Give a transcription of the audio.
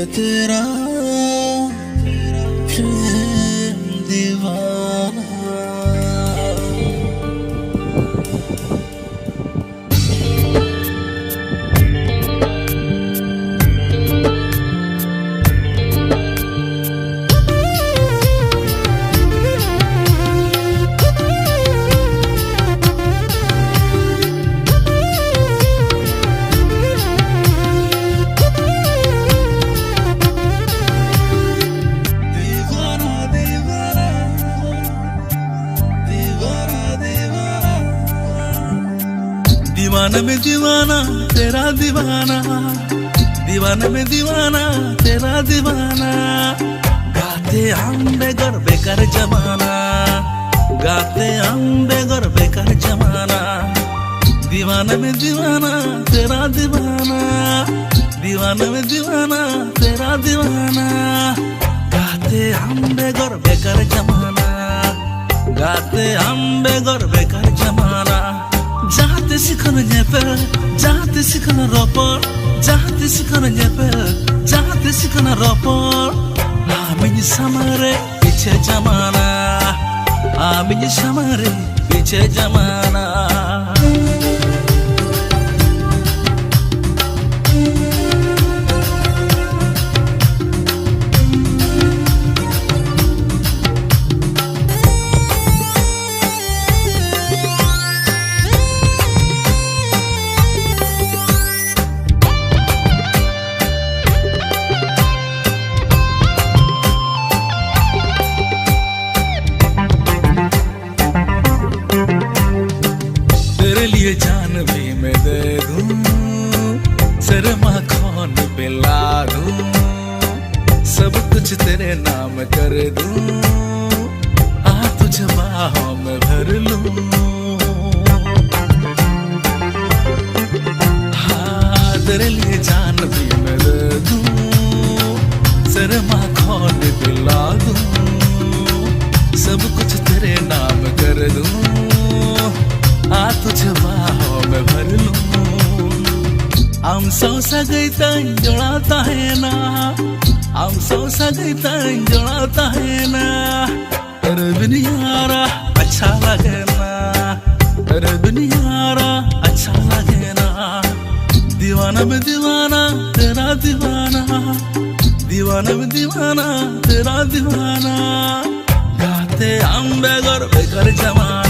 तेरा प्रेम दीवाना। दीवाना में दीवाना तेरा दीवाना, दीवाना में दीवाना तेरा दीवाना। गाते हम बेगर बेकार जमाना, गाते हम बेगर बेकार जमाना। दीवाना में दीवाना तेरा दीवाना, दीवाना में दीवाना तेरा दीवाना। गाते हम बेगर बेकार जमाना, गाते हम बेगर बेकार जमाना। जाते सिखन जेपे, जाते सिखन रोपर, जाते सिखन जेपे, जाते सिखन रोपर। आमिन समारे पीछे जमाना, आमिन समारे पीछे जमाना। तेरे लिए जान भी मैं दे दूं, सर माखन पे ला दूं, सब कुछ तेरे नाम कर दूं। आ तुझे बाहों में भर लूं, हाँ तेरे लिए जान भी मैं दे दूं, सर माखन पे ला दूं, सब कुछ तेरे नाम कर दूं। आ तुझे बाहों में भर लूं। हम सौ सगैता जोड़ाता है ना, हम सौ सगैता जोड़ाता है ना। तेरे बिन यारा अच्छा लगे ना, तेरे बिन यारा अच्छा लगे ना। दीवाना में दीवाना तेरा दीवाना, दीवाना में दीवाना तेरा दीवाना। गाते हम बेगर बेकार जमाना।